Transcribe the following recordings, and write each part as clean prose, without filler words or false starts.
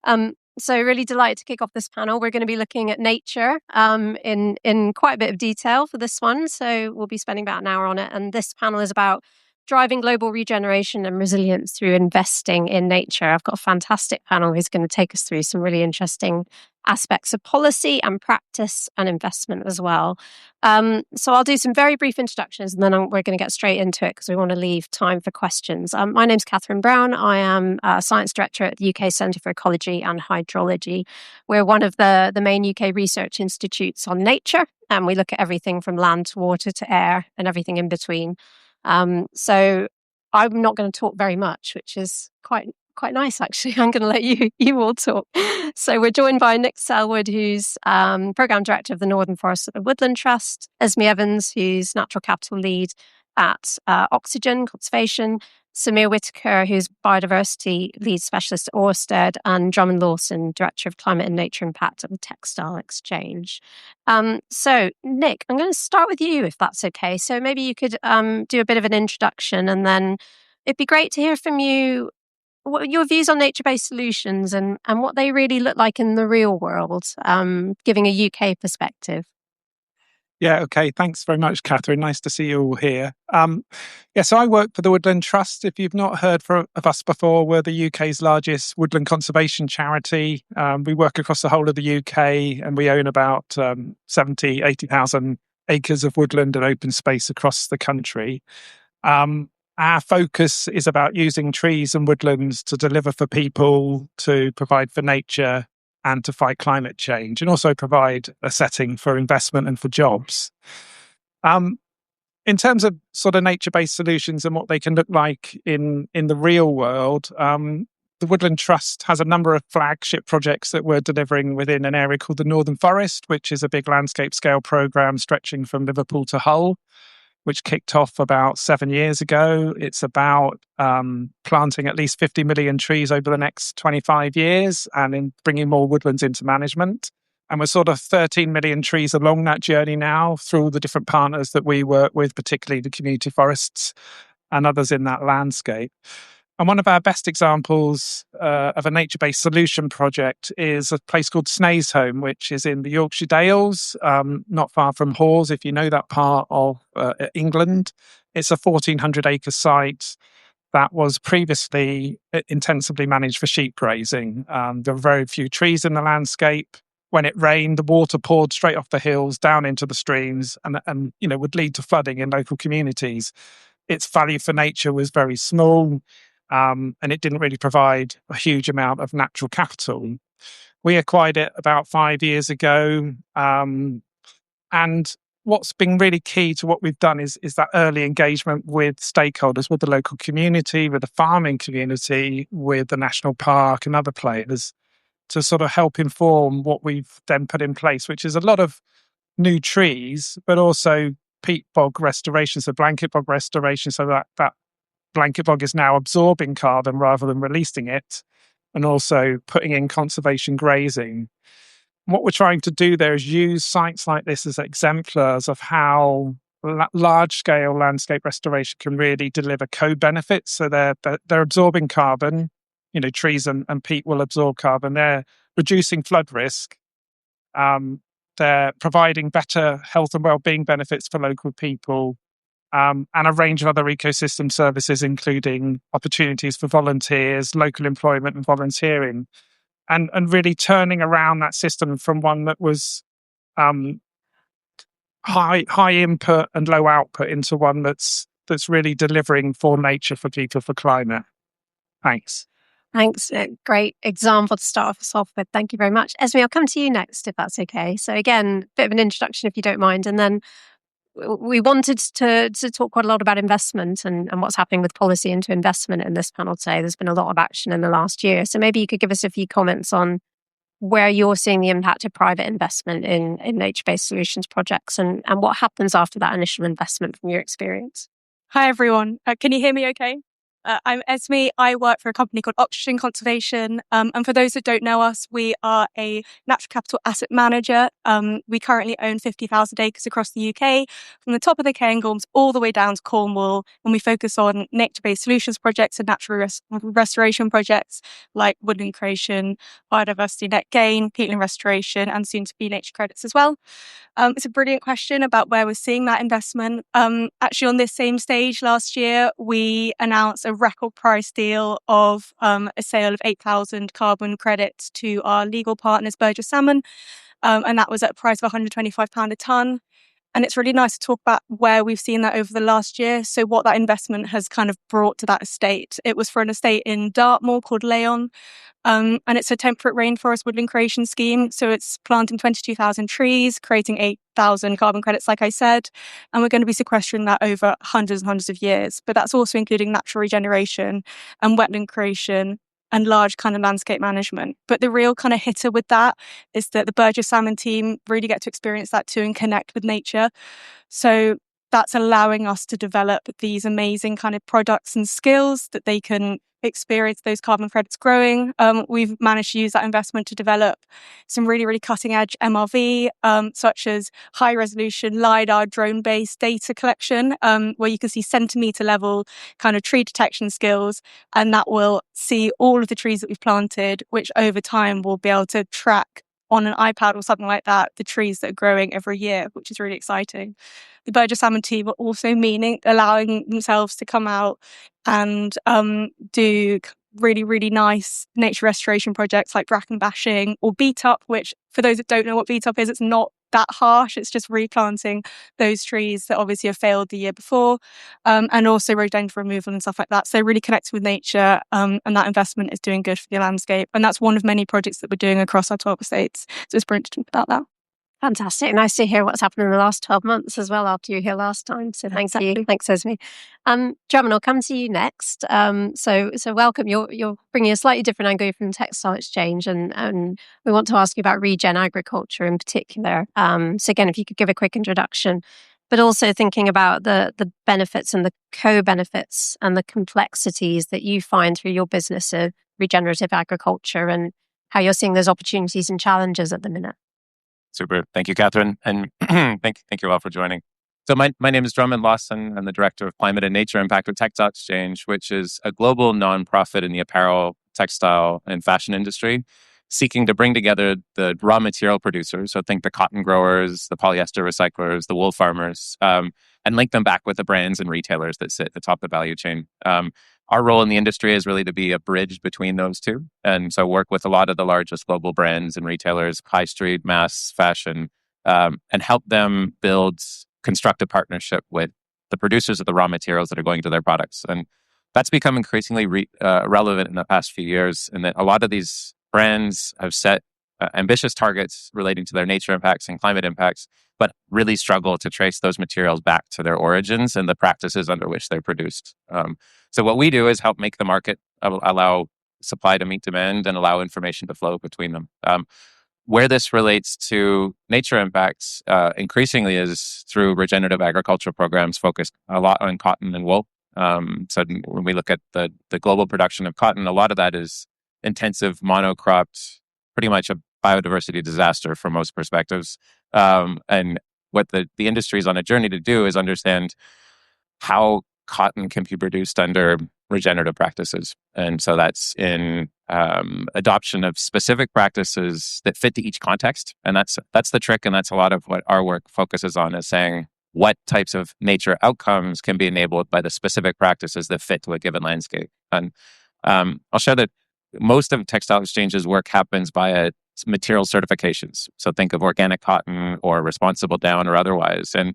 So really delighted to kick off this panel. We're going to be looking at nature in quite a bit of detail for this one. So we'll be spending about an hour on it. And this panel is about driving global regeneration and resilience through investing in nature. I've got a fantastic panel who's going to take us through some really interesting aspects of policy and practice and investment as well. So I'll do some very brief introductions and then we're going to get straight into it because we want to leave time for questions. My name's Catherine Brown. I am a Science Director at the UK Centre for Ecology and Hydrology. We're one of the main UK research institutes on nature, and we look at everything from land to water to air and everything in between. So I'm not going to talk very much, which is quite nice, actually. I'm going to let you all talk. So we're joined by Nick Selwood, who's Programme Director of the Northern Forest and Woodland Trust, Esme Evans, who's Natural Capital Lead at Oxygen Conservation, Samir Whitaker, who's Biodiversity Lead Specialist at Orsted, and Drummond Lawson, Director of Climate and Nature Impact at the Textile Exchange. So, Nick, I'm going to start with you, if that's okay. So maybe you could do a bit of an introduction, and then it'd be great to hear from you what your views on nature-based solutions and what they really look like in the real world, giving a UK perspective. Yeah, okay. Thanks very much, Catherine. Nice to see you all here. So I work for the Woodland Trust. If you've not heard of us before, we're the UK's largest woodland conservation charity. We work across the whole of the UK and we own about 80,000 acres of woodland and open space across the country. Our focus is about using trees and woodlands to deliver for people, to provide for nature, and to fight climate change, and also provide a setting for investment and for jobs. In terms of sort of nature-based solutions and what they can look like in the real world, the Woodland Trust has a number of flagship projects that we're delivering within an area called the Northern Forest, which is a big landscape scale programme stretching from Liverpool to Hull, which kicked off about 7 years ago. It's about planting at least 50 million trees over the next 25 years and in bringing more woodlands into management. And we're sort of 13 million trees along that journey now through all the different partners that we work with, particularly the community forests and others in that landscape. And one of our best examples of a nature-based solution project is a place called Snaysholme, which is in the Yorkshire Dales, not far from Hawes, if you know that part of England. It's a 1,400-acre site that was previously intensively managed for sheep grazing. There were very few trees in the landscape. When it rained, the water poured straight off the hills down into the streams and would lead to flooding in local communities. Its value for nature was very small. And it didn't really provide a huge amount of natural capital. We acquired it about 5 years ago. And what's been really key to what we've done is that early engagement with stakeholders, with the local community, with the farming community, with the national park and other players to sort of help inform what we've then put in place, which is a lot of new trees, but also peat bog restoration, so blanket bog restoration, so that blanket bog is now absorbing carbon rather than releasing it, and also putting in conservation grazing. What we're trying to do there is use sites like this as exemplars of how large-scale landscape restoration can really deliver co-benefits. So they're absorbing carbon, trees and peat will absorb carbon. They're reducing flood risk. They're providing better health and well-being benefits for local people. And a range of other ecosystem services, including opportunities for volunteers, local employment and volunteering, and really turning around that system from one that was high input and low output into one that's really delivering for nature, for people, for climate. Thanks. Thanks. Great example to start us off with. Thank you very much. Esme, I'll come to you next, if that's okay. So again, a bit of an introduction, if you don't mind, and then we wanted to talk quite a lot about investment and what's happening with policy into investment in this panel today. There's been a lot of action in the last year. So maybe you could give us a few comments on where you're seeing the impact of private investment in nature-based solutions projects and what happens after that initial investment from your experience. Hi, everyone. Can you hear me okay? I'm Esme. I work for a company called Oxygen Conservation. And for those that don't know us, we are a natural capital asset manager. We currently own 50,000 acres across the UK, from the top of the Cairngorms all the way down to Cornwall. And we focus on nature-based solutions projects and natural restoration projects like woodland creation, biodiversity net gain, peatland restoration, and soon to be nature credits as well. It's a brilliant question about where we're seeing that investment. Actually, on this same stage last year, we announced a record price deal of a sale of 8,000 carbon credits to our legal partners, Burgess Salmon, and that was at a price of £125 a tonne. And it's really nice to talk about where we've seen that over the last year. So what that investment has kind of brought to that estate. It was for an estate in Dartmoor called Leon. And it's a temperate rainforest woodland creation scheme. So it's planting 22,000 trees, creating 8,000 carbon credits, like I said. And we're going to be sequestering that over hundreds and hundreds of years. But that's also including natural regeneration and wetland creation and large kind of landscape management. But the real kind of hitter with that is that the Burgess Salmon team really get to experience that too and connect with nature. So that's allowing us to develop these amazing kind of products and skills that they can experience those carbon credits growing. We've managed to use that investment to develop some really, really cutting edge MRV, such as high resolution LiDAR drone based data collection, where you can see centimeter level kind of tree detection skills. And that will see all of the trees that we've planted, which over time will be able to track on an iPad or something like that, the trees that are growing every year, which is really exciting. The Burgess Salmon team are also allowing themselves to come out and do really, really nice nature restoration projects like bracken bashing or beat up, which for those that don't know what beat up is, it's not that harsh. It's just replanting those trees that obviously have failed the year before, and also rhododendron removal and stuff like that. So really connecting with nature, and that investment is doing good for the landscape. And that's one of many projects that we're doing across our 12 estates. So it's brilliant to talk about that. Fantastic. Nice to hear what's happened in the last 12 months as well after you were here last time. So thank you. Thanks, Esme. Drummond, I'll come to you next. So welcome. You're bringing a slightly different angle from Textile Exchange, and we want to ask you about regen agriculture in particular. So again, if you could give a quick introduction, but also thinking about the benefits and the co-benefits and the complexities that you find through your business of regenerative agriculture and how you're seeing those opportunities and challenges at the minute. Super. Thank you, Catherine. And thank you all for joining. So my name is Drummond Lawson. I'm the Director of Climate and Nature Impact with Textile Exchange, which is a global nonprofit in the apparel, textile, and fashion industry, seeking to bring together the raw material producers, so think the cotton growers, the polyester recyclers, the wool farmers, and link them back with the brands and retailers that sit at the top of the value chain. Our role in the industry is really to be a bridge between those two. And so work with a lot of the largest global brands and retailers, high street, mass fashion, and help them construct a partnership with the producers of the raw materials that are going to their products. And that's become increasingly relevant in the past few years, in that a lot of these brands have set ambitious targets relating to their nature impacts and climate impacts, but really struggle to trace those materials back to their origins and the practices under which they're produced. So what we do is help make the market allow supply to meet demand and allow information to flow between them. Where this relates to nature impacts increasingly is through regenerative agriculture programs focused a lot on cotton and wool. So when we look at the global production of cotton, a lot of that is intensive monocropped, pretty much a biodiversity disaster from most perspectives. And what the industry is on a journey to do is understand how cotton can be produced under regenerative practices. And so that's in adoption of specific practices that fit to each context. And that's the trick. And that's a lot of what our work focuses on, is saying what types of nature outcomes can be enabled by the specific practices that fit to a given landscape. And I'll share that most of Textile Exchange's work happens via material certifications. So think of organic cotton or responsible down or otherwise. And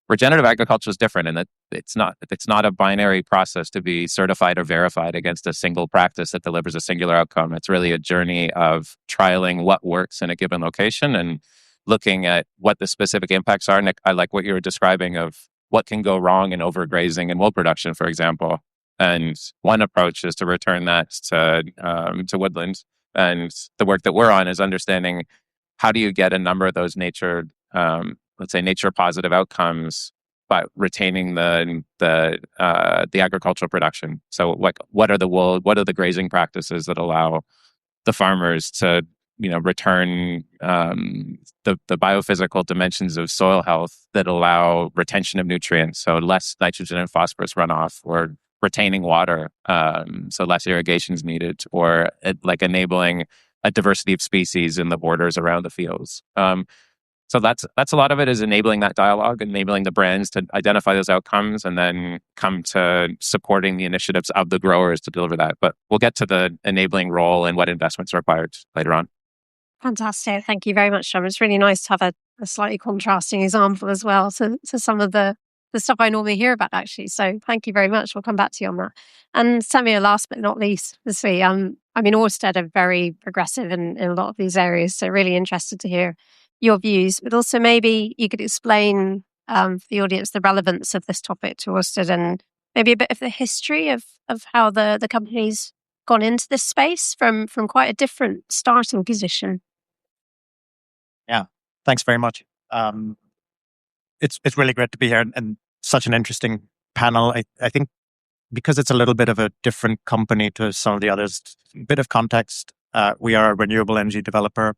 regenerative agriculture is different in that it's not a binary process to be certified or verified against a single practice that delivers a singular outcome. It's really a journey of trialing what works in a given location and looking at what the specific impacts are. Nick, I like what you were describing of what can go wrong in overgrazing and wool production, for example. And one approach is to return that to woodland. And the work that we're on is understanding how do you get a number of those nature, let's say nature positive outcomes but retaining the agricultural production. So what are the grazing practices that allow the farmers to return the biophysical dimensions of soil health that allow retention of nutrients, so less nitrogen and phosphorus runoff, or retaining water, so less irrigation is needed, or like enabling a diversity of species in the borders around the fields. So that's a lot of it, is enabling that dialogue, enabling the brands to identify those outcomes, and then come to supporting the initiatives of the growers to deliver that. But we'll get to the enabling role and what investments are required later on. Fantastic. Thank you very much, Tom. It's really nice to have a slightly contrasting example as well to some of the stuff I normally hear about, actually. So thank you very much. We'll come back to you on that. And Samir, last but not least, obviously, I mean, Ørsted are very progressive in a lot of these areas. So really interested to hear your views, but also maybe you could explain for the audience the relevance of this topic to Ørsted, and maybe a bit of the history of how the company's gone into this space from quite a different starting position. Yeah, thanks very much. It's really great to be here, and such an interesting panel. I think because it's a little bit of a different company to some of the others, a bit of context. We are a renewable energy developer.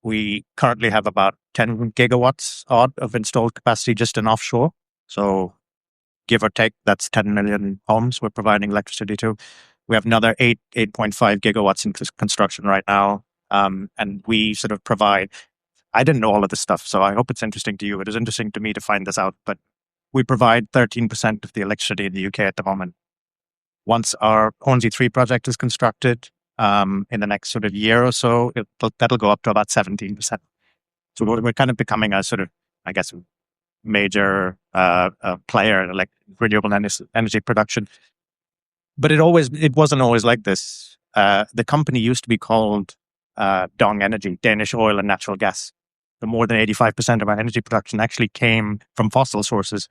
We currently have about 10 gigawatts odd of installed capacity just in offshore. So give or take, that's 10 million homes we're providing electricity to. We have another 8.5 gigawatts in construction right now. And we sort of provide, I didn't know all of this stuff, so I hope it's interesting to you. It is interesting to me to find this out, but we provide 13% of the electricity in the UK at the moment. Once our Hornsea 3 project is constructed, in the next sort of year or so, that'll go up to about 17%. So we're kind of becoming a sort of, I guess, major player in like renewable energy production. But it wasn't always like this. The company used to be called Dong Energy, Danish Oil and Natural Gas. The more than 85% of our energy production actually came from fossil sources.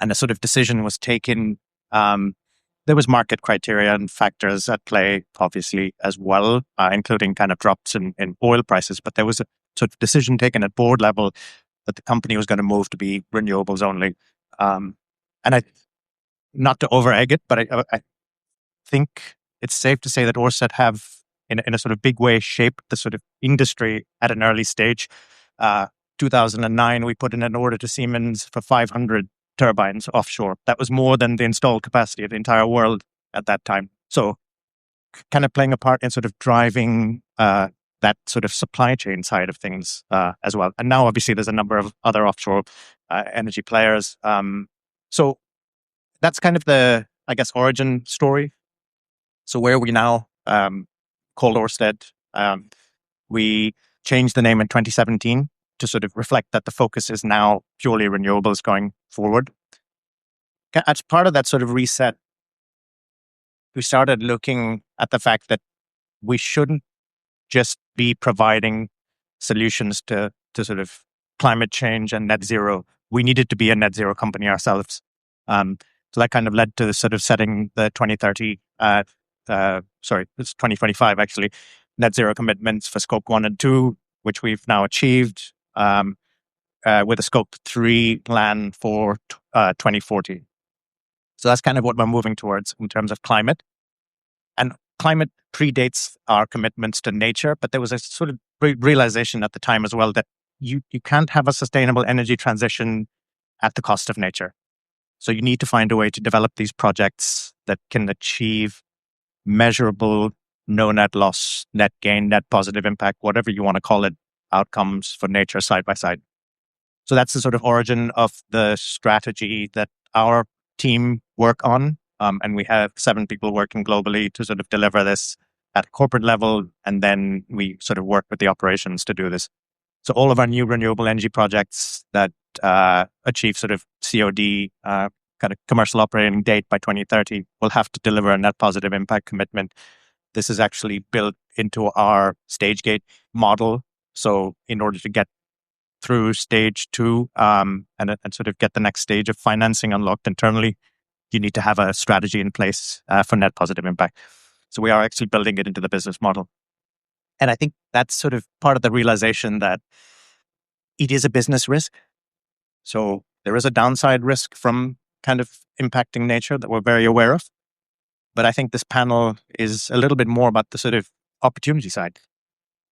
And a sort of decision was taken. There was market criteria and factors at play, obviously, as well, including kind of drops in oil prices. But there was a sort of decision taken at board level that the company was going to move to be renewables only. And not to over-egg it, but I think it's safe to say that Ørsted have, in a sort of big way, shaped the sort of industry at an early stage. 2009, we put in an order to Siemens for 500 turbines offshore. That was more than the installed capacity of the entire world at that time. So kind of playing a part in sort of driving that sort of supply chain side of things as well. And now obviously there's a number of other offshore energy players. So that's kind of the, I guess, origin story. So where are we now? Called Ørsted. We changed the name in 2017 to sort of reflect that the focus is now purely renewables going forward. As part of that sort of reset, we started looking at the fact that we shouldn't just be providing solutions to sort of climate change and net zero. We needed to be a net zero company ourselves. So that kind of led to sort of setting the 2030, it's 2025 actually, net zero commitments for Scope 1 and 2, which we've now achieved, with a Scope 3 plan for 2040. So that's kind of what we're moving towards in terms of climate. And climate predates our commitments to nature, but there was a sort of realization at the time as well that you can't have a sustainable energy transition at the cost of nature. So you need to find a way to develop these projects that can achieve measurable, no net loss, net gain, net positive impact, whatever you want to call it, outcomes for nature side by side. So that's the sort of origin of the strategy that our team work on. And we have 7 people working globally to sort of deliver this at a corporate level. And then we sort of work with the operations to do this. So all of our new renewable energy projects that achieve sort of COD, kind of commercial operating date by 2030, will have to deliver a net positive impact commitment. This is actually built into our stage gate model. So in order to get through stage 2 and sort of get the next stage of financing unlocked internally, you need to have a strategy in place for net positive impact. So we are actually building it into the business model. And I think that's sort of part of the realization that it is a business risk. So there is a downside risk from kind of impacting nature that we're very aware of. But I think this panel is a little bit more about the sort of opportunity side.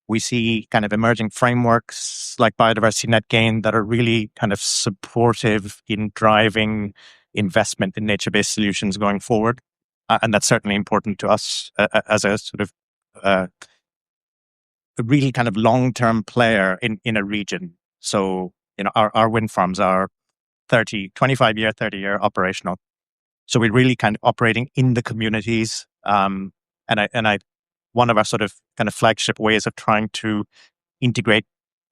We see kind of emerging frameworks like Biodiversity Net Gain that are really kind of supportive in driving investment in nature-based solutions going forward. And that's certainly important to us as a sort of a really kind of long-term player in a region. So, our wind farms are 25-year, 30-year operational. So we're really kind of operating in the communities. And one of our sort of kind of flagship ways of trying to integrate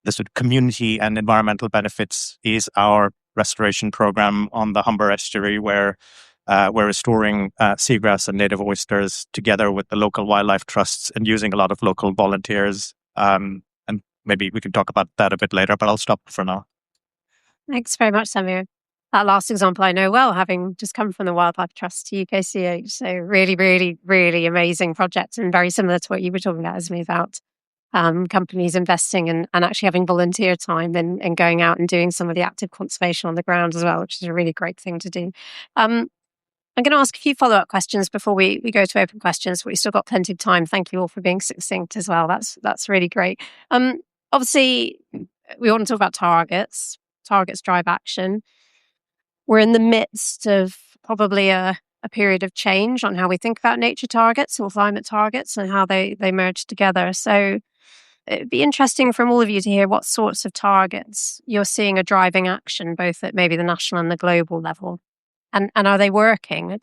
the sort of community and environmental benefits is our restoration program on the Humber Estuary, where we're restoring seagrass and native oysters together with the local wildlife trusts and using a lot of local volunteers. And maybe we can talk about that a bit later, but I'll stop for now. Thanks very much, Samir. That last example I know well, having just come from the Wildlife Trust to UKCH. So really, really, really amazing project, and very similar to what you were talking about, Esme, about companies investing and actually having volunteer time and going out and doing some of the active conservation on the ground as well, which is a really great thing to do. I'm going to ask a few follow-up questions before we go to open questions, but we've still got plenty of time. Thank you all for being succinct as well. That's really great. Obviously, we want to talk about targets. Targets drive action. We're in the midst of probably a period of change on how we think about nature targets or climate targets and how they merge together. So it'd be interesting from all of you to hear what sorts of targets you're seeing are driving action, both at maybe the national and the global level. And are they working?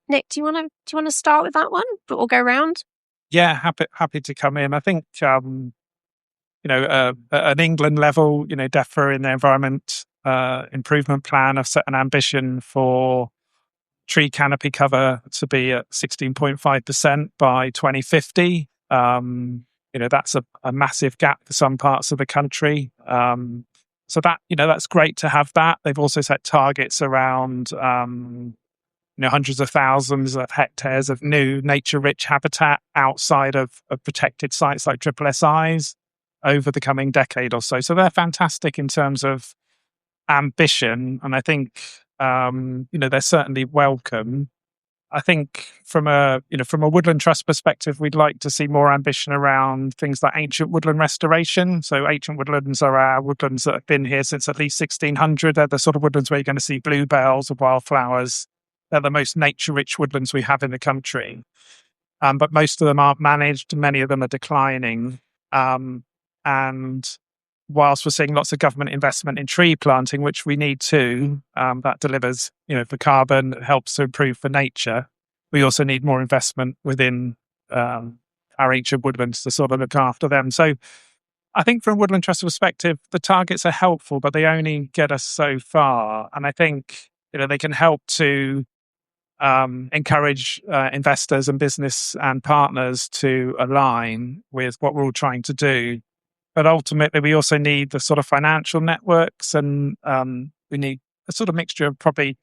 Nick, do you want to start with that one? But we'll go around. Yeah, happy to come in. I think at an England level, DEFRA in their environment improvement plan have set an ambition for tree canopy cover to be at 16.5% by 2050. That's a massive gap for some parts of the country. So that, that's great to have that. They've also set targets around, hundreds of thousands of hectares of new nature-rich habitat outside of protected sites like SSSIs over the coming decade or so. So they're fantastic in terms of ambition, and I think they're certainly welcome. I think from a Woodland Trust perspective, we'd like to see more ambition around things like ancient woodland restoration. So ancient woodlands are our woodlands that have been here since at least 1600. They're the sort of woodlands where you're going to see bluebells and wildflowers. They're the most nature-rich woodlands we have in the country. But most of them aren't managed. Many of them are declining. And whilst we're seeing lots of government investment in tree planting, which we need to, that delivers, for carbon, helps to improve for nature. We also need more investment within our ancient woodlands to sort of look after them. So I think from a Woodland Trust perspective, the targets are helpful, but they only get us so far. And I think, they can help to encourage investors and business and partners to align with what we're all trying to do. But ultimately, we also need the sort of financial networks, and we need a sort of mixture of probably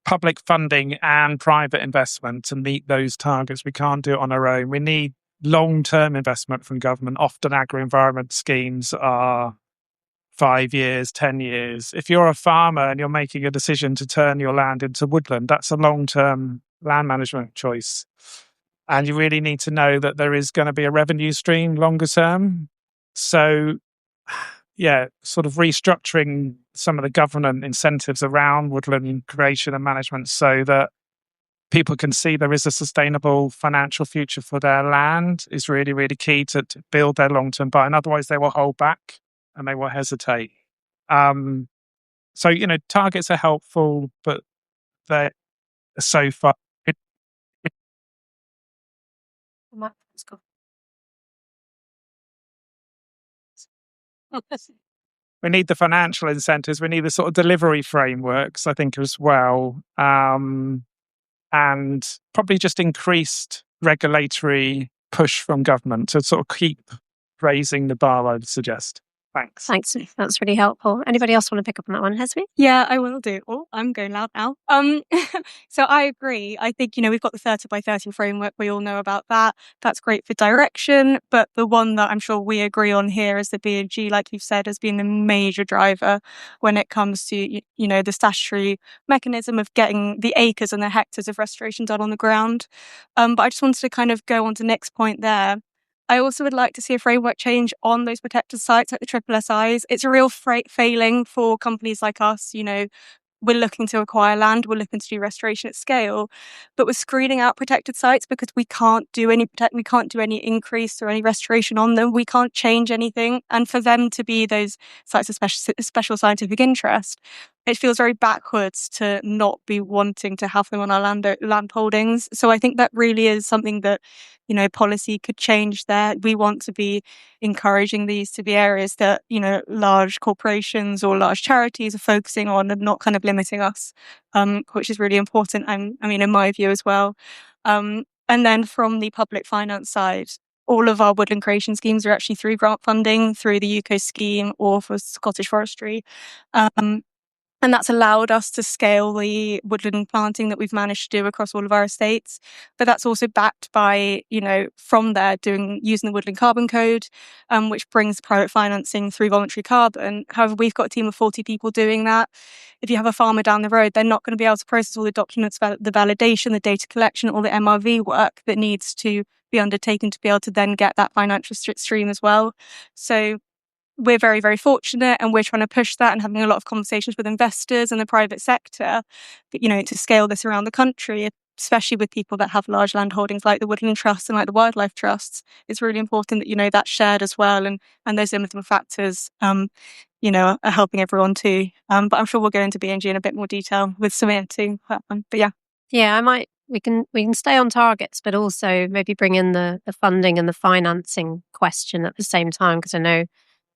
public funding and private investment to meet those targets. We can't do it on our own. We need long-term investment from government. Often agri-environment schemes are 5 years, 10 years. If you're a farmer and you're making a decision to turn your land into woodland, that's a long-term land management choice. And you really need to know that there is going to be a revenue stream longer term. So, sort of restructuring some of the government incentives around woodland creation and management so that people can see there is a sustainable financial future for their land is really, really key to build their long-term buy. And otherwise, they will hold back and they will hesitate. So, targets are helpful, but they're so far. We need the financial incentives. We need the sort of delivery frameworks, I think, as well. And probably just increased regulatory push from government to sort of keep raising the bar, I would suggest. Thanks. Thanks. That's really helpful. Anybody else want to pick up on that one, Hesby? Yeah, I will do. Oh, I'm going loud now. So I agree. I think, we've got the 30 by 30 framework. We all know about that. That's great for direction. But the one that I'm sure we agree on here is the B&G, like you've said, has been the major driver when it comes to, the statutory mechanism of getting the acres and the hectares of restoration done on the ground. But I just wanted to kind of go on to the next point there. I also would like to see a framework change on those protected sites like the triple SIs. It's a real failing for companies like us. We're looking to acquire land, we're looking to do restoration at scale, but we're screening out protected sites because we can't do any increase or any restoration on them. We can't change anything. And for them to be those sites of special scientific interest, it feels very backwards to not be wanting to have them on our land holdings. So I think that really is something that, policy could change there. We want to be encouraging these to be areas that, large corporations or large charities are focusing on and not kind of limiting us, which is really important. In my view as well. And then from the public finance side, all of our woodland creation schemes are actually through grant funding, through the UK scheme or for Scottish Forestry. And that's allowed us to scale the woodland planting that we've managed to do across all of our estates. But that's also backed by, from there using the Woodland Carbon Code, which brings private financing through voluntary carbon. However, we've got a team of 40 people doing that. If you have a farmer down the road, they're not going to be able to process all the documents, the validation, the data collection, all the MRV work that needs to be undertaken to be able to then get that financial stream as well. So we're very, very fortunate, and we're trying to push that and having a lot of conversations with investors and the private sector, to scale this around the country, especially with people that have large land holdings like the Woodland Trust and like the Wildlife Trusts. It's really important that, that's shared as well. And those limiting factors, are helping everyone too. But I'm sure we'll go into B&G in a bit more detail with Samir too. But yeah. Yeah, we can stay on targets, but also maybe bring in the funding and the financing question at the same time, because I know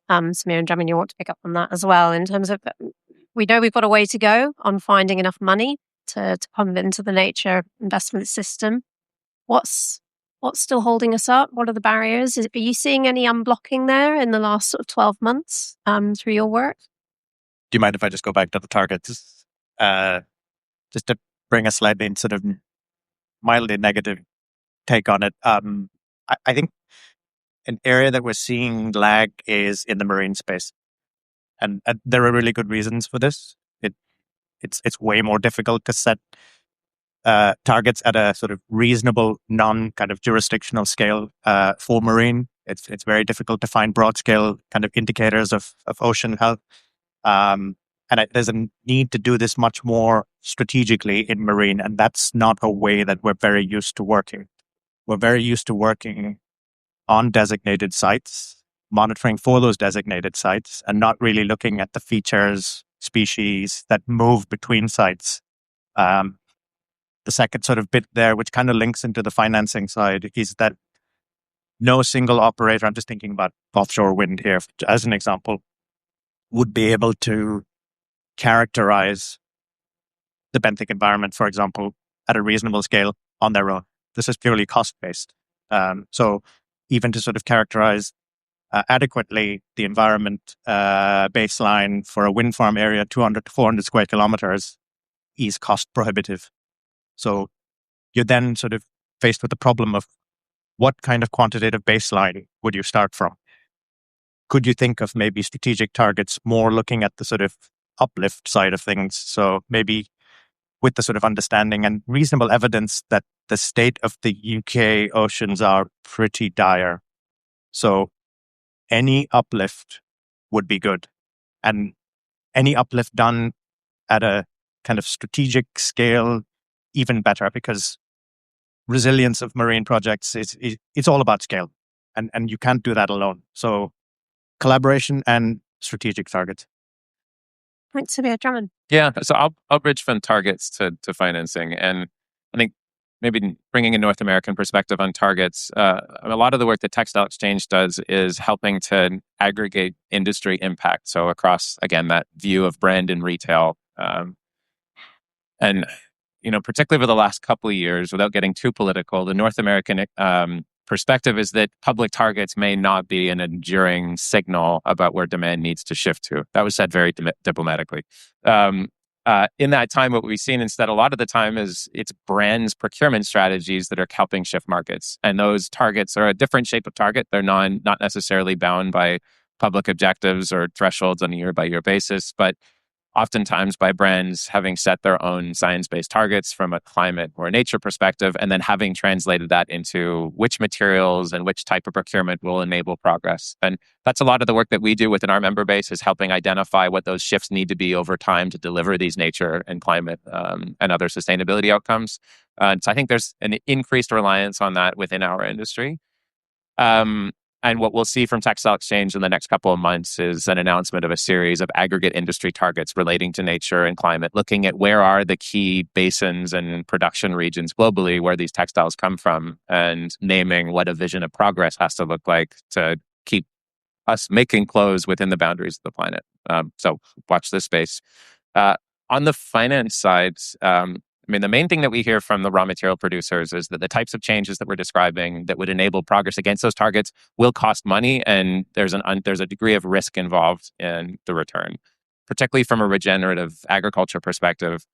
Samir and Drummond, you want to pick up on that as well in terms of, we know we've got a way to go on finding enough money to pump into the nature investment system. What's still holding us up? What are the barriers? Are you seeing any unblocking there in the last sort of 12 months through your work? Do you mind if I just go back to the targets? Just to bring a slightly sort of mildly negative take on it. I think an area that we're seeing lag is in the marine space. And there are really good reasons for this. It's way more difficult to set targets at a sort of reasonable, non-kind of jurisdictional scale for marine. It's very difficult to find broad scale kind of indicators of ocean health. There's a need to do this much more strategically in marine, and that's not a way that we're very used to working. We're very used to working on designated sites, monitoring for those designated sites, and not really looking at the features, species that move between sites. The second sort of bit there, which kind of links into the financing side, is that no single operator, I'm just thinking about offshore wind here as an example, would be able to characterize the benthic environment, for example, at a reasonable scale on their own. This is purely cost-based. So even to sort of characterize adequately the environment baseline for a wind farm area, 200 to 400 square kilometers, is cost prohibitive. So you're then sort of faced with the problem of what kind of quantitative baseline would you start from? Could you think of maybe strategic targets more looking at the sort of uplift side of things? So maybe with the sort of understanding and reasonable evidence that the state of the UK oceans are pretty dire. So any uplift would be good. And any uplift done at a kind of strategic scale, even better, because resilience of marine projects it's all about scale. And you can't do that alone. So collaboration and strategic targets. Thanks, Samir. Drummond. Yeah, so I'll bridge from targets to financing, and I think maybe bringing a North American perspective on targets. A lot of the work that Textile Exchange does is helping to aggregate industry impact. So across, again, that view of brand and retail, and particularly over the last couple of years, without getting too political, the North American perspective is that public targets may not be an enduring signal about where demand needs to shift to. That was said very diplomatically. In that time, what we've seen instead a lot of the time is it's brands' procurement strategies that are helping shift markets. And those targets are a different shape of target. They're not necessarily bound by public objectives or thresholds on a year-by-year basis, but oftentimes by brands having set their own science-based targets from a climate or nature perspective, and then having translated that into which materials and which type of procurement will enable progress. And that's a lot of the work that we do within our member base, is helping identify what those shifts need to be over time to deliver these nature and climate and other sustainability outcomes. So I think there's an increased reliance on that within our industry. And what we'll see from Textile Exchange in the next couple of months is an announcement of a series of aggregate industry targets relating to nature and climate, looking at where are the key basins and production regions globally where these textiles come from, and naming what a vision of progress has to look like to keep us making clothes within the boundaries of the planet. So watch this space. On the finance side, the main thing that we hear from the raw material producers is that the types of changes that we're describing that would enable progress against those targets will cost money, and there's a degree of risk involved in the return. Particularly from a regenerative agriculture perspective,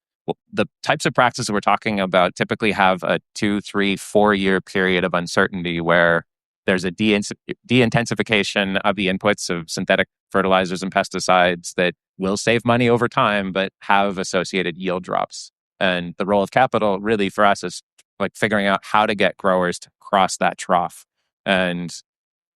the types of practices we're talking about typically have a 2, 3, 4-year period of uncertainty where there's a de-intensification of the inputs of synthetic fertilizers and pesticides that will save money over time, but have associated yield drops. And the role of capital really for us is like figuring out how to get growers to cross that trough. And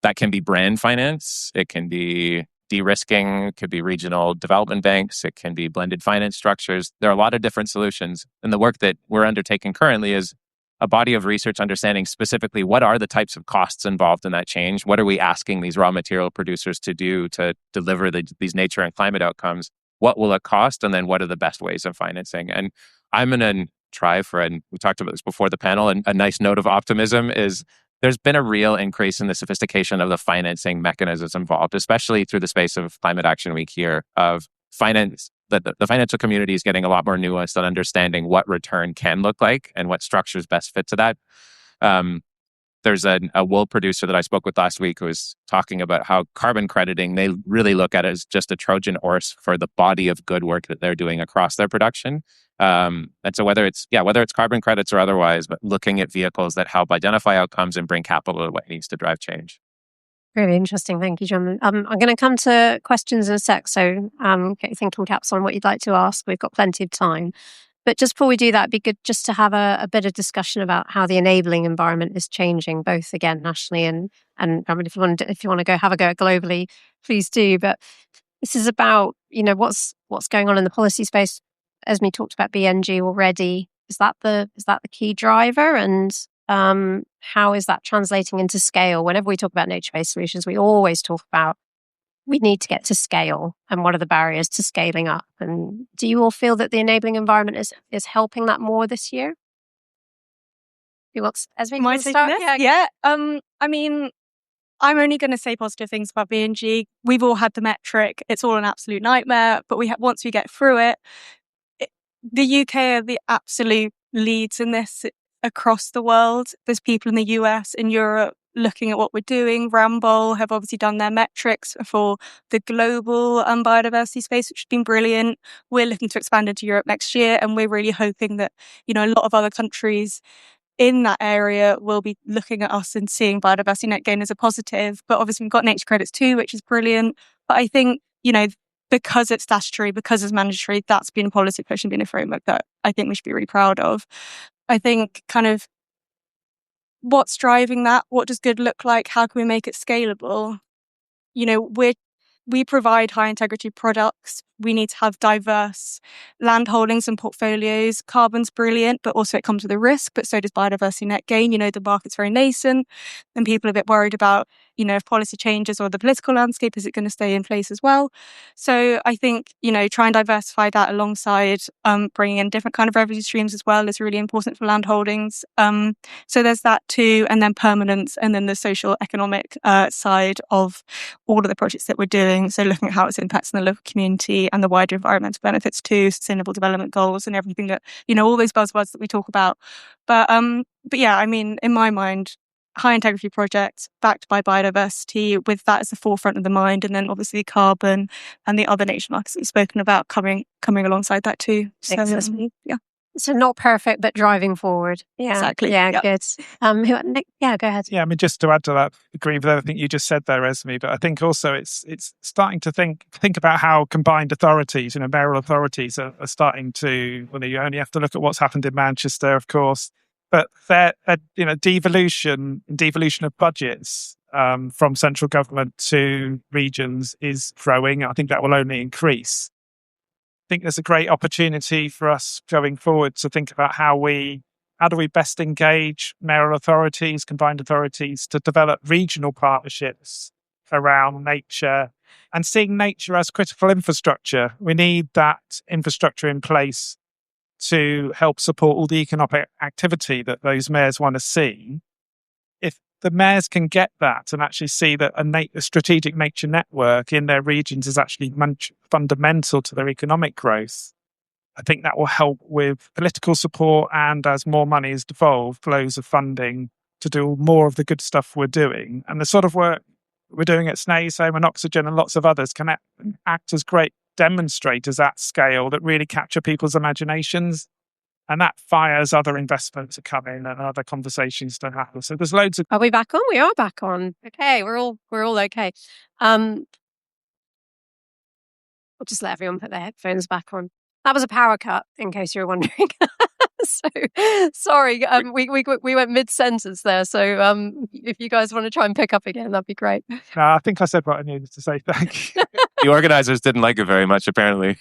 that can be brand finance. It can be de-risking. It could be regional development banks. It can be blended finance structures. There are a lot of different solutions. And the work that we're undertaking currently is a body of research understanding specifically what are the types of costs involved in that change. What are we asking these raw material producers to do to deliver these nature and climate outcomes? What will it cost? And then what are the best ways of financing? And I'm going to try for, and we talked about this before the panel, and a nice note of optimism is there's been a real increase in the sophistication of the financing mechanisms involved, especially through the space of Climate Action Week here, of finance. The financial community is getting a lot more nuanced on understanding what return can look like and what structures best fit to that. There's a wool producer that I spoke with last week who was talking about how carbon crediting, they really look at it as just a Trojan horse for the body of good work that they're doing across their production. And so whether it's carbon credits or otherwise, but looking at vehicles that help identify outcomes and bring capital to what needs to drive change. Really interesting. Thank you, John. I'm going to come to questions in a sec. So get your thinking caps on what you'd like to ask. We've got plenty of time. But just before we do that, it'd be good just to have a bit of discussion about how the enabling environment is changing, both again nationally and if you want to go have a go globally, please do. But this is about what's going on in the policy space. Esme talked about BNG already. Is that the key driver, and how is that translating into scale? Whenever we talk about nature-based solutions, we always talk about we need to get to scale, and what are the barriers to scaling up? And do you all feel that the enabling environment is helping that more this year? Who wants? Esme, Mind to start? Yeah. I'm only going to say positive things about BNG. We've all had the metric. It's all an absolute nightmare, but once we get through it, the UK are the absolute leads in this across the world. There's people in the US, in Europe, looking at what we're doing. Ramboll have obviously done their metrics for the global biodiversity space, which has been brilliant. We're looking to expand into Europe next year, and we're really hoping that, a lot of other countries in that area will be looking at us and seeing biodiversity net gain as a positive. But obviously we've got nature credits too, which is brilliant. But I think, because it's statutory, because it's mandatory, that's been a policy push and been a framework that I think we should be really proud of. I think kind of what's driving that? What does good look like? How can we make it scalable? We provide high integrity products. We need to have diverse land holdings and portfolios. Carbon's brilliant, but also it comes with a risk, but so does biodiversity net gain. The market's very nascent and people are a bit worried about, if policy changes or the political landscape, is it going to stay in place as well? So I think, try and diversify that alongside bringing in different kind of revenue streams as well is really important for land holdings. So there's that too, and then permanence, and then the social economic side of all of the projects that we're doing. So looking at how it's impacting the local community and the wider environmental benefits too, sustainable development goals and everything that, all those buzzwords that we talk about. But yeah, in my mind, high integrity project backed by biodiversity, with that as the forefront of the mind, and then obviously carbon and the other nature markets that we've spoken about coming alongside that too. So Excellent. yeah, So not perfect, but driving forward. Yeah, exactly. Yeah, Yeah. good. Nick, go ahead. Yeah, I mean, just to add to that, agree with everything you just said there, Esme. But I think also it's starting to think about how combined authorities, mayoral authorities are starting to. Well, you only have to look at what's happened in Manchester, of course, but their devolution of budgets from central government to regions is growing. I think that will only increase. I think there's a great opportunity for us going forward to think about how do we best engage mayoral authorities, combined authorities to develop regional partnerships around nature and seeing nature as critical infrastructure. We need that infrastructure in place to help support all the economic activity that those mayors want to see. If the mayors can get that and actually see that a strategic nature network in their regions is actually fundamental to their economic growth, I think that will help with political support, and as more money is devolved, flows of funding to do more of the good stuff we're doing. And the sort of work we're doing at Snaysome and Oxygen and lots of others can act as great demonstrators at scale that really capture people's imaginations. And that fires other investment to come in and other conversations to happen. So there's loads of. Are we back on? We are back on. Okay, we're all okay. I'll just let everyone put their headphones back on. That was a power cut, in case you were wondering. So sorry, we went mid-sentence there. So if you guys want to try and pick up again, that'd be great. No, I think I said what I needed to say. Thank you. The organizers didn't like it very much, apparently.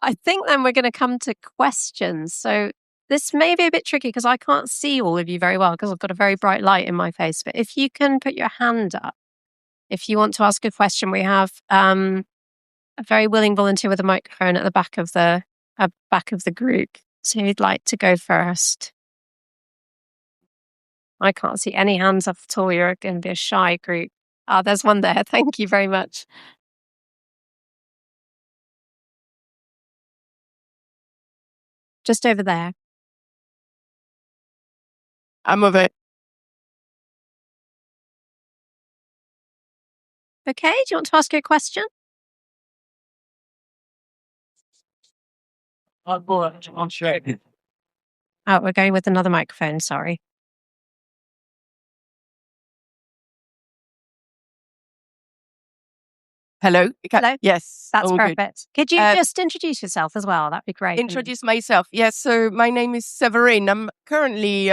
I think then we're going to come to questions. So this may be a bit tricky because I can't see all of you very well because I've got a very bright light in my face. But if you can put your hand up, if you want to ask a question, we have a very willing volunteer with a microphone at the back of the group. So who'd like to go first? I can't see any hands up at all. You're going to be a shy group. There's one there. Thank you very much. Just over there. I'm of it. Okay, do you want to ask your question? On check. Oh, we're going with another microphone, sorry. Hello? Hello? Yes. That's all good. perfect. Could you just introduce yourself as well? That'd be great. Introduce myself. Yes. So my name is Severine. I'm currently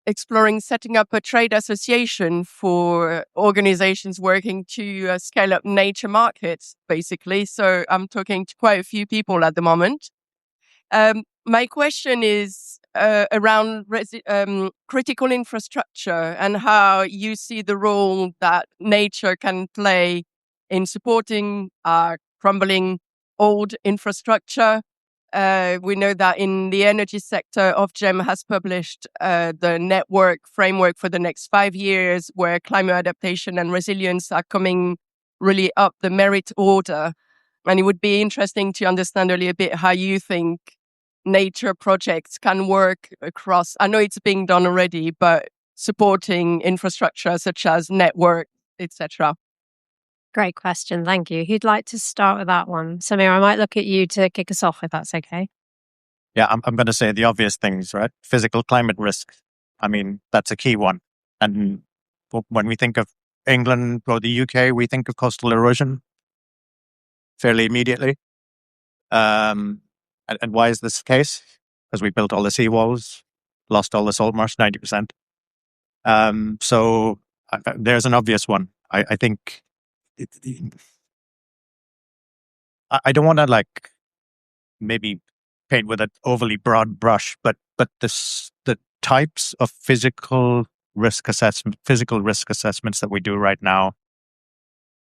exploring setting up a trade association for organizations working to scale up nature markets, basically. So I'm talking to quite a few people at the moment. My question is around critical infrastructure and how you see the role that nature can play in supporting crumbling old infrastructure. We know that in the energy sector, Ofgem has published the network framework for the next 5 years, where climate adaptation and resilience are coming really up the merit order. And it would be interesting to understand a little bit how you think nature projects can work across. I know it's being done already, but supporting infrastructure such as network, etc. Great question. Thank you. Who'd like to start with that one? Samir, I might look at you to kick us off if that's okay. Yeah, I'm going to say the obvious things, right? Physical climate risk. I mean, that's a key one. And when we think of England or the UK, we think of coastal erosion fairly immediately. And why is this the case? Because we built all the seawalls, lost all the salt marsh, 90%. So there's an obvious one. I think I don't want to maybe paint with an overly broad brush, but the types of physical risk assessments that we do right now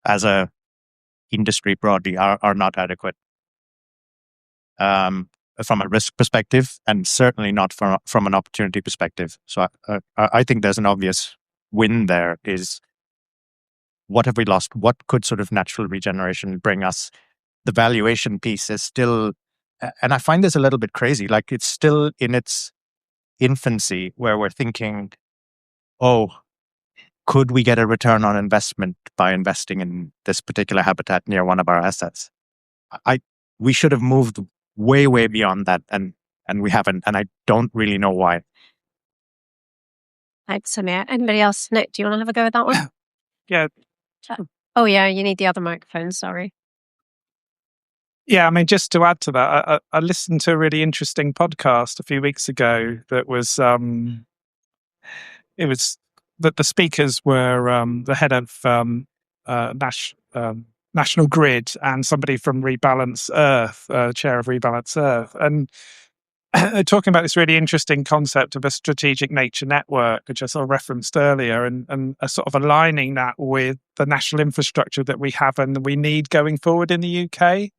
as a industry broadly are not adequate from a risk perspective, and certainly not from an opportunity perspective. So I think there's an obvious win there is, what have we lost? What could sort of natural regeneration bring us? The valuation piece is still, and I find this a little bit crazy, like it's still in its infancy where we're thinking, oh, could we get a return on investment by investing in this particular habitat near one of our assets? We should have moved way, way beyond that, and we haven't, and I don't really know why. Thanks, Samir. Anybody else? Nick, do you want to have a go at that one? Yeah. Oh, yeah, you need the other microphone, sorry. Yeah, I mean, just to add to that, I listened to a really interesting podcast a few weeks ago that was, it was that the speakers were the head of National Grid and somebody from Rebalance Earth, chair of Rebalance Earth. And they're talking about this really interesting concept of a strategic nature network, which I sort of referenced earlier, and sort of aligning that with the national infrastructure that we have and we need going forward in the UK.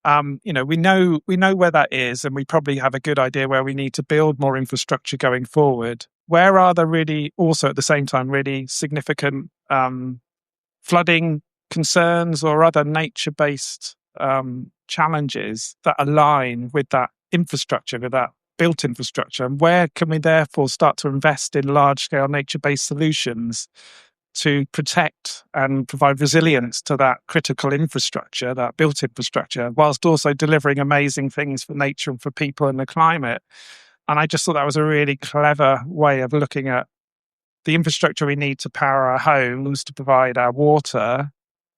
We know where that is, and we probably have a good idea where we need to build more infrastructure going forward. Where are there really also at the same time really significant flooding concerns or other nature-based challenges that align with that infrastructure, with that built infrastructure? And where can we therefore start to invest in large-scale nature-based solutions to protect and provide resilience to that critical infrastructure, that built infrastructure, whilst also delivering amazing things for nature and for people and the climate? And I just thought that was a really clever way of looking at the infrastructure we need to power our homes, to provide our water,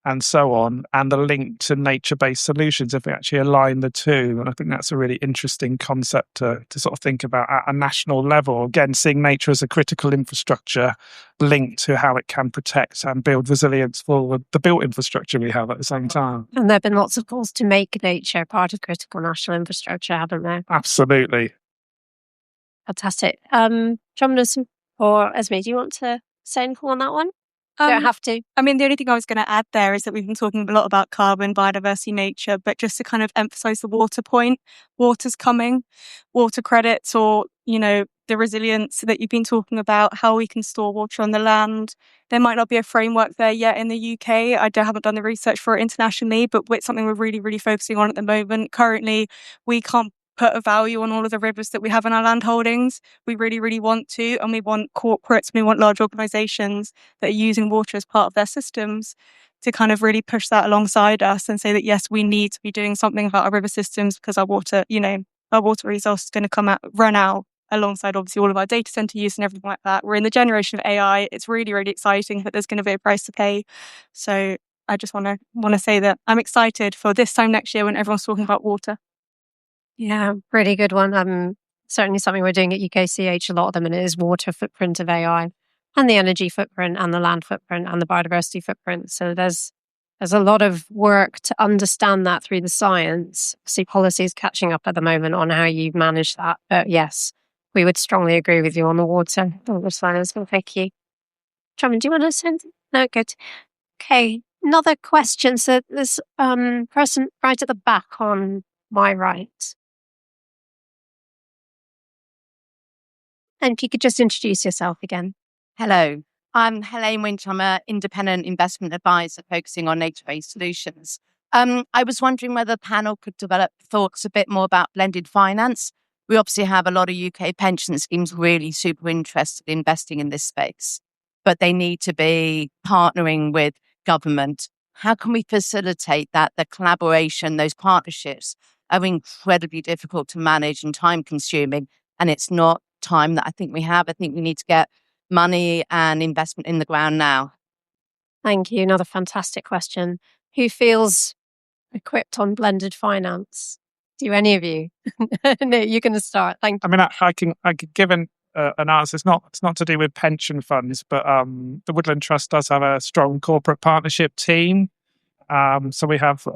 and so on, and the link to nature-based solutions if we actually align the two. And I think that's a really interesting concept to sort of think about at a national level. Again, seeing nature as a critical infrastructure linked to how it can protect and build resilience for the built infrastructure we have at the same time. And there have been lots of calls to make nature part of critical national infrastructure, haven't there? Absolutely. Fantastic. John or Esme, do you want to say anything on that one? You don't have to. I mean, the only thing I was going to add there is that we've been talking a lot about carbon, biodiversity, nature, but just to kind of emphasize the water point, water's coming, water credits, or, the resilience that you've been talking about, how we can store water on the land. There might not be a framework there yet in the UK. I haven't done the research for it internationally, but it's something we're really, really focusing on at the moment. Currently, we can't put a value on all of the rivers that we have in our land holdings. We really, really want to, and we want corporates, we want large organizations that are using water as part of their systems to kind of really push that alongside us and say that, yes, we need to be doing something about our river systems because our water, our water resource is going to run out alongside obviously all of our data center use and everything like that. We're in the generation of AI. It's really, really exciting, but there's going to be a price to pay. So I just want to say that I'm excited for this time next year when everyone's talking about water. Yeah, really good one. Certainly something we're doing at UKCH, a lot of them, and it is water footprint of AI and the energy footprint and the land footprint and the biodiversity footprint. So there's a lot of work to understand that through the science. See, policy is catching up at the moment on how you manage that. But yes, we would strongly agree with you on the water. Thank you. Drummond, do you want to send? No, good. Okay, another question. So there's person right at the back on my right. And if you could just introduce yourself again. Hello, I'm Helene Winch. I'm an independent investment advisor focusing on nature-based solutions. I was wondering whether the panel could develop thoughts a bit more about blended finance. We obviously have a lot of UK pension schemes really super interested in investing in this space, but they need to be partnering with government. How can we facilitate that? The collaboration, those partnerships are incredibly difficult to manage and time consuming, and it's not time that I think we have. I think we need to get money and investment in the ground now. Thank you. Another fantastic question. Who feels equipped on blended finance? Do any of you? No, you're going to start. Thank you. I mean, I could give an answer. It's not to do with pension funds, but the Woodland Trust does have a strong corporate partnership team. So we have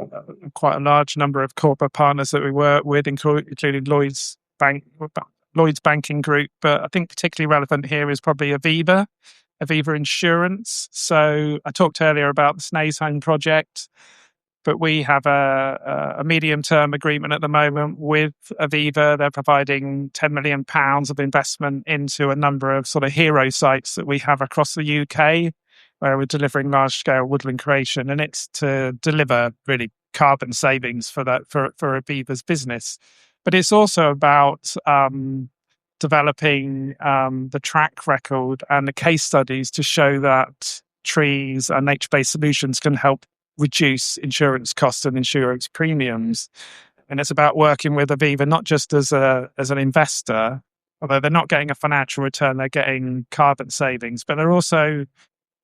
quite a large number of corporate partners that we work with, including Lloyds Banking Group. But I think particularly relevant here is probably Aviva Insurance. So I talked earlier about the Snaysholm project, but we have a medium-term agreement at the moment with Aviva. They're providing £10 million of investment into a number of sort of hero sites that we have across the UK, where we're delivering large-scale woodland creation, and it's to deliver really carbon savings for Aviva's business. But it's also about developing the track record and the case studies to show that trees and nature-based solutions can help reduce insurance costs and insurance premiums. And it's about working with Aviva not just as an investor, although they're not getting a financial return, they're getting carbon savings, but we're also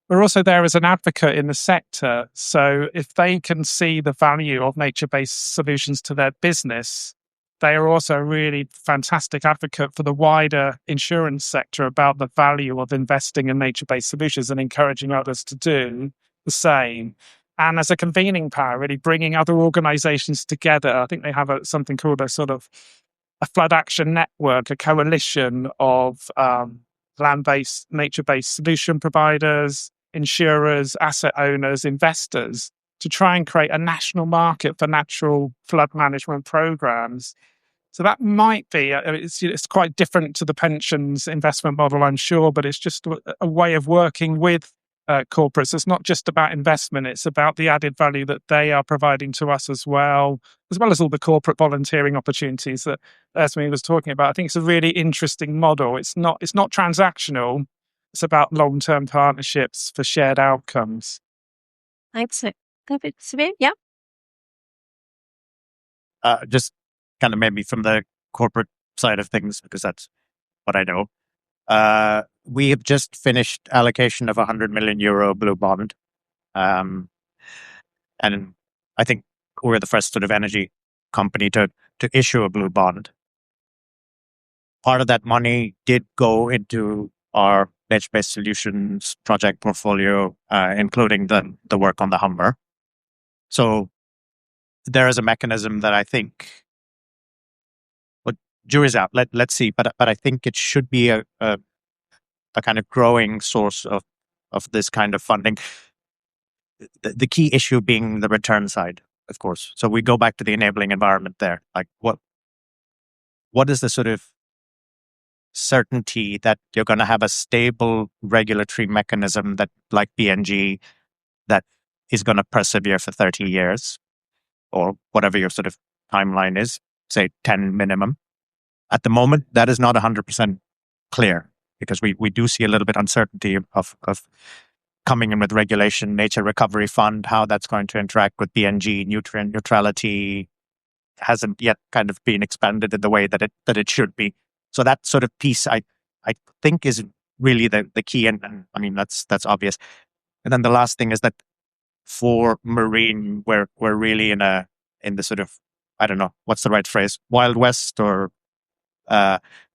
there as an advocate in the sector. So if they can see the value of nature-based solutions to their business, they are also a really fantastic advocate for the wider insurance sector about the value of investing in nature-based solutions and encouraging others to do the same. And as a convening power, really bringing other organizations together. I think they have something called a flood action network, a coalition of land-based, nature-based solution providers, insurers, asset owners, investors, to try and create a national market for natural flood management programs. So that might be, it's quite different to the pensions investment model, I'm sure, but it's just a way of working with corporates. It's not just about investment, it's about the added value that they are providing to us as well as all the corporate volunteering opportunities that Esme was talking about. I think it's a really interesting model. It's not transactional, it's about long-term partnerships for shared outcomes. Thanks. Samir, yeah. Just kind of maybe from the corporate side of things, because that's what I know. We have just finished allocation of 100 million euro blue bond. And I think we're the first sort of energy company to issue a blue bond. Part of that money did go into our nature-based solutions project portfolio, including the work on the Humber. So there is a mechanism that I think, well, jury's out. Let's see. But I think it should be a kind of growing source of this kind of funding. The key issue being the return side, of course. So we go back to the enabling environment there. Like what is the sort of certainty that you're going to have a stable regulatory mechanism that, like BNG, that is going to persevere for 30 years or whatever your sort of timeline is, say 10 minimum. At the moment, that is not 100% clear because we do see a little bit uncertainty of coming in with regulation, Nature Recovery Fund, how that's going to interact with BNG, nutrient neutrality hasn't yet kind of been expanded in the way that it should be. So that sort of piece, I think, is really the key, and I mean that's obvious. And then the last thing is that for marine, we're really in the sort of, I don't know what's the right phrase, Wild West, or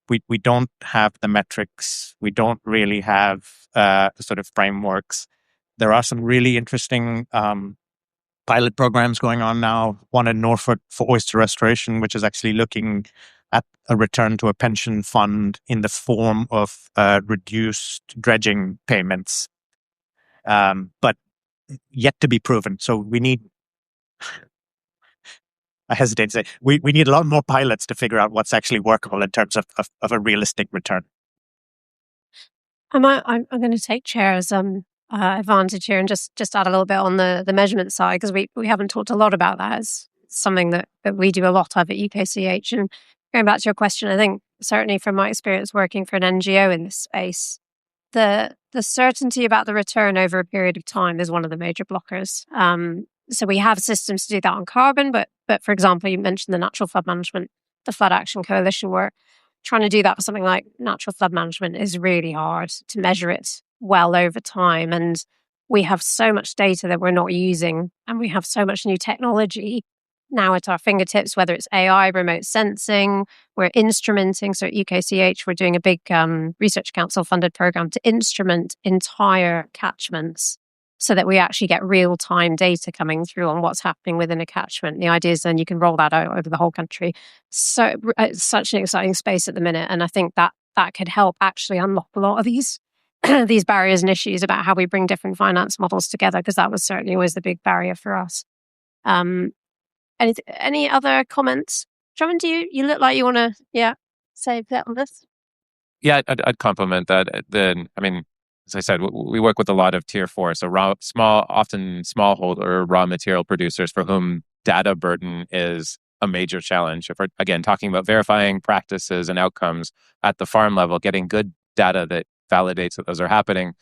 we don't have the metrics, we don't really have the sort of frameworks. There are some really interesting pilot programs going on now. One in Norfolk for oyster restoration, which is actually looking at a return to a pension fund in the form of reduced dredging payments, but yet to be proven. So we need, I hesitate to say, we need a lot more pilots to figure out what's actually workable in terms of a realistic return. I'm going to take chair's advantage here and just add a little bit on the measurement side, because we haven't talked a lot about that. It's something that we do a lot of at UKCH. And going back to your question, I think certainly from my experience working for an NGO in this space, the certainty about the return over a period of time is one of the major blockers. So we have systems to do that on carbon, but for example, you mentioned the natural flood management, the Flood Action Coalition work. Trying to do that for something like natural flood management is really hard to measure it well over time. And we have so much data that we're not using, and we have so much new technology now at our fingertips, whether it's AI, remote sensing, we're instrumenting. So at UKCH, we're doing a big Research Council funded program to instrument entire catchments so that we actually get real-time data coming through on what's happening within a catchment. The idea is then you can roll that out over the whole country. So it's such an exciting space at the minute. And I think that could help actually unlock a lot of these these barriers and issues about how we bring different finance models together, because that was certainly always the big barrier for us. Any other comments? Drummond, do you look like you want to say a bit on this? Yeah, I'd complement that. I mean, as I said, we work with a lot of tier 4, so often smallholder raw material producers for whom data burden is a major challenge. If we're, again, talking about verifying practices and outcomes at the farm level, getting good data that validates that those are happening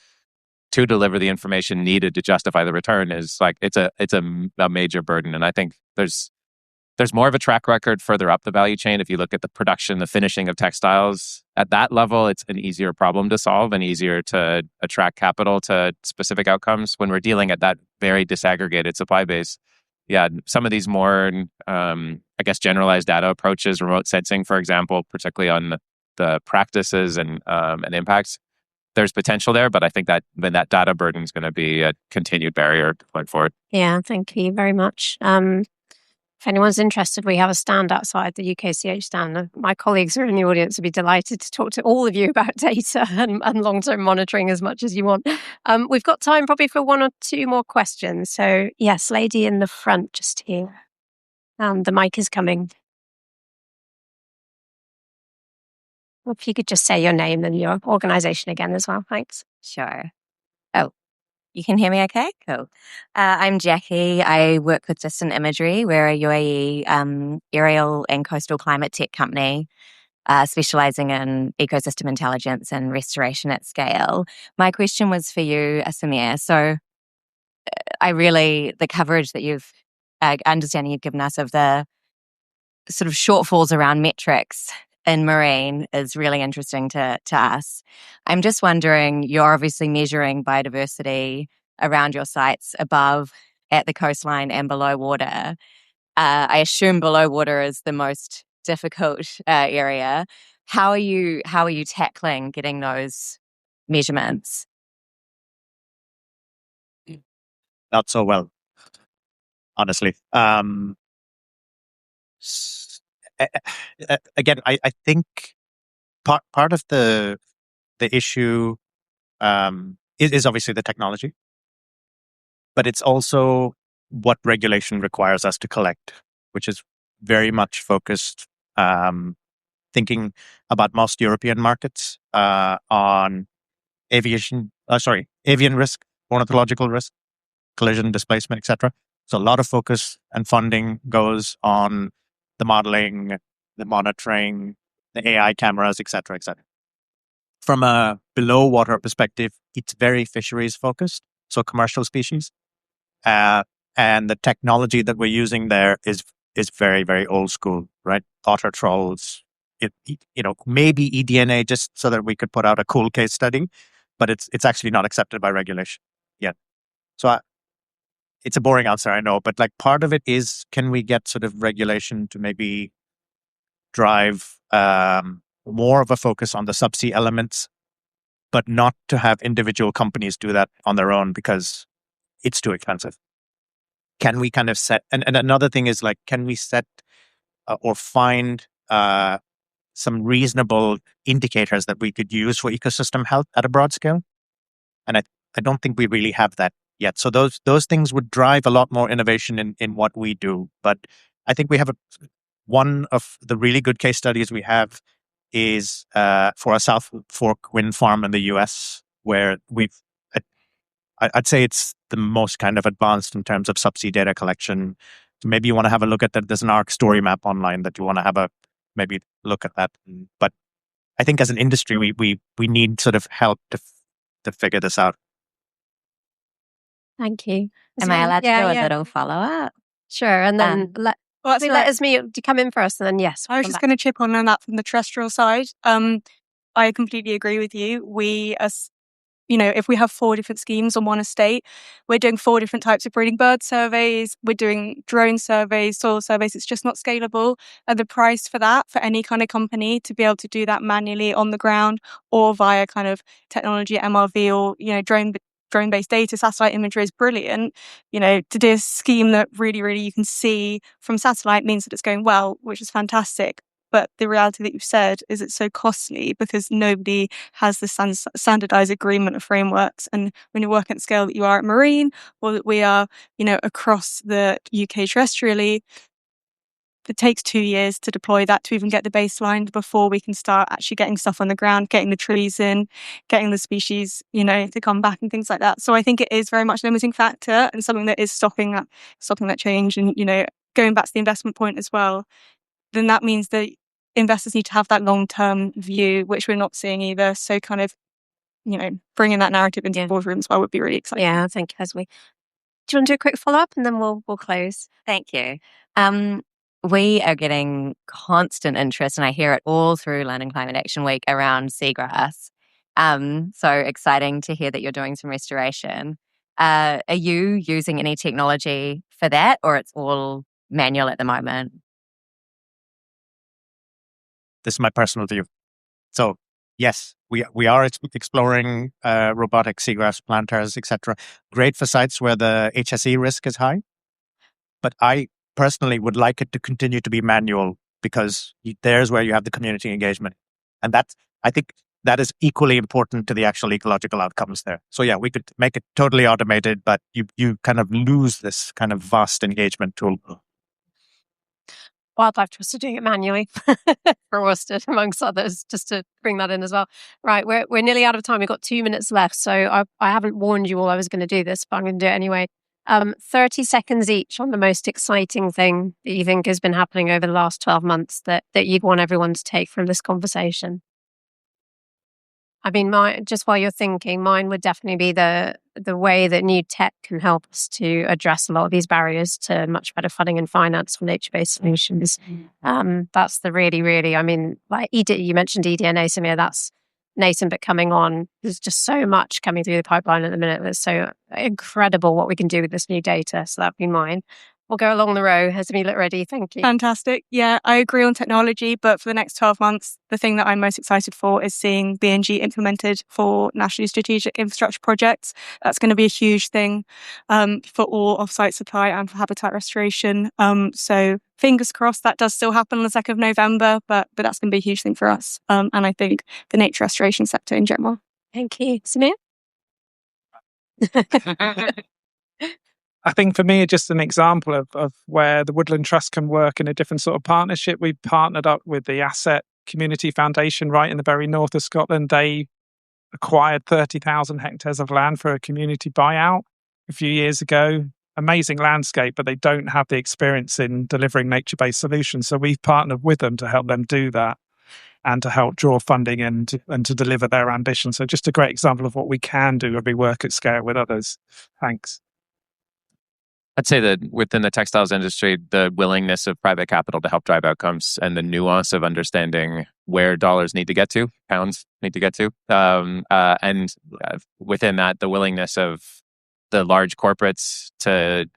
to deliver the information needed to justify the return is like, it's a major burden. And I think there's more of a track record further up the value chain. If you look at the production, the finishing of textiles, at that level, it's an easier problem to solve and easier to attract capital to specific outcomes. When we're dealing at that very disaggregated supply base, yeah, some of these more, I guess, generalized data approaches, remote sensing, for example, particularly on the practices and impacts, there's potential there, but I think that then that data burden is going to be a continued barrier going forward. Yeah, thank you very much. If anyone's interested, we have a stand outside the UKCH stand. My colleagues who are in the audience would be delighted to talk to all of you about data and long-term monitoring as much as you want. We've got time probably for one or two more questions. So yes, lady in the front just here. The mic is coming. If you could just say your name and your organisation again as well, thanks. Sure. Oh, you can hear me okay? Cool. I'm Jackie. I work with Distant Imagery. We're a UAE aerial and coastal climate tech company specializing in ecosystem intelligence and restoration at scale. My question was for you, Samir. So the coverage that you've, understanding you've given us of the sort of shortfalls around metrics in marine is really interesting to us. I'm just wondering, you're obviously measuring biodiversity around your sites above, at the coastline and below water. I assume below water is the most difficult area. How are you tackling getting those measurements? Not so well, honestly. Again, I think part of the issue is obviously the technology, but it's also what regulation requires us to collect, which is very much focused, thinking about most European markets on avian risk, ornithological risk, collision, displacement, etc. So a lot of focus and funding goes on the modeling, the monitoring, the AI cameras, etc., etc. From a below water perspective, it's very fisheries focused, so commercial species, and the technology that we're using there is very, very old school, right? Otter trolls, maybe eDNA just so that we could put out a cool case study, but it's actually not accepted by regulation yet. So it's a boring answer, I know, but like part of it is, can we get sort of regulation to maybe drive more of a focus on the subsea elements, but not to have individual companies do that on their own because it's too expensive. Can we kind of set, and another thing is like, can we set or find some reasonable indicators that we could use for ecosystem health at a broad scale? And I don't think we really have that yet. So those things would drive a lot more innovation in what we do. But I think we have one of the really good case studies we have is for a South Fork wind farm in the US, where I'd say it's the most kind of advanced in terms of subsea data collection. So maybe you want to have a look at that. There's an ARC story map online that you want to have maybe look at that. But I think as an industry, we need sort of help to figure this out. Thank you. Am I allowed to do a little follow-up? Sure, and then let Esme come in first, and then yes. I was just going to chip on that from the terrestrial side. I completely agree with you. We, if we have 4 different schemes on one estate, we're doing 4 different types of breeding bird surveys. We're doing drone surveys, soil surveys. It's just not scalable. And the price for that, for any kind of company to be able to do that manually on the ground or via kind of technology, MRV or, drone-based data, satellite imagery is brilliant. To do a scheme that really, really you can see from satellite means that it's going well, which is fantastic. But the reality that you've said is it's so costly because nobody has the standardized agreement of frameworks. And when you're working at the scale that you are at marine, or that we are, across the UK terrestrially, it takes 2 years to deploy that, to even get the baseline before we can start actually getting stuff on the ground, getting the trees in, getting the species, to come back and things like that. So I think it is very much a limiting factor and something that is stopping that change and, going back to the investment point as well, then that means that investors need to have that long-term view, which we're not seeing either. So kind of, bringing that narrative into the boardroom as well would be really exciting. Yeah, I think as we... Do you want to do a quick follow-up and then we'll close? Thank you. We are getting constant interest, and I hear it all through London Climate Action Week around seagrass. So exciting to hear that you're doing some restoration. Are you using any technology for that, or it's all manual at the moment? This is my personal view. So yes, we are exploring robotic seagrass planters, etc. Great for sites where the HSE risk is high. But I personally would like it to continue to be manual, because there's where you have the community engagement. And I think that is equally important to the actual ecological outcomes there. So yeah, we could make it totally automated, but you kind of lose this kind of vast engagement tool. Wildlife Trust are doing it manually for Worcester, amongst others, just to bring that in as well. Right, we're nearly out of time. We've got 2 minutes left, so I haven't warned you all I was going to do this, but I'm going to do it anyway. 30 seconds each on the most exciting thing that you think has been happening over the last 12 months that you'd want everyone to take from this conversation. I mean, just while you're thinking, mine would definitely be the way that new tech can help us to address a lot of these barriers to much better funding and finance for nature-based solutions. That's the really, I mean, like you mentioned eDNA, Samir, that's nascent but coming on. There's just so much coming through the pipeline at the minute. It's so incredible what we can do with this new data. So that'd be mine. We'll go along the row. Has me look ready? Thank you. Fantastic. Yeah, I agree on technology, but for the next 12 months, the thing that I'm most excited for is seeing BNG implemented for nationally strategic infrastructure projects. That's going to be a huge thing for all off-site supply and for habitat restoration. So fingers crossed that does still happen on the 2nd of November, but that's going to be a huge thing for us. And I think the nature restoration sector in general. Thank you. Samir? I think for me, it's just an example of where the Woodland Trust can work in a different sort of partnership. We partnered up with the Asset Community Foundation right in the very north of Scotland. They acquired 30,000 hectares of land for a community buyout a few years ago. Amazing landscape, but they don't have the experience in delivering nature-based solutions. So we've partnered with them to help them do that and to help draw funding and to deliver their ambition. So just a great example of what we can do when we work at scale with others. Thanks. I'd say that within the textiles industry, the willingness of private capital to help drive outcomes and the nuance of understanding where dollars need to get to, pounds need to get to, and within that, the willingness of the large corporates to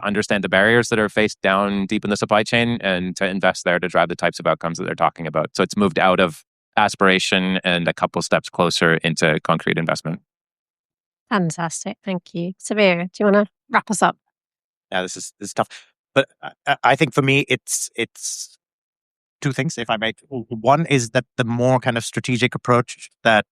understand the barriers that are faced down deep in the supply chain and to invest there to drive the types of outcomes that they're talking about. So it's moved out of aspiration and a couple steps closer into concrete investment. Fantastic. Thank you. Samir, do you want to wrap us up? Yeah, this is tough, but I think for me it's two things, if I may. One is that the more kind of strategic approach that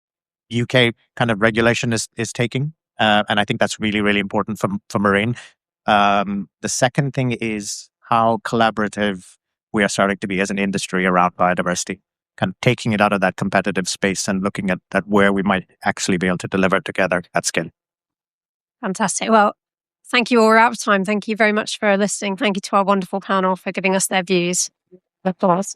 UK kind of regulation is taking, and I think that's really important for marine. The second thing is how collaborative we are starting to be as an industry around biodiversity, kind of taking it out of that competitive space and looking at where we might actually be able to deliver together at scale. Fantastic. Well, thank you all. We're out of time. Thank you very much for listening. Thank you to our wonderful panel for giving us their views. Applause.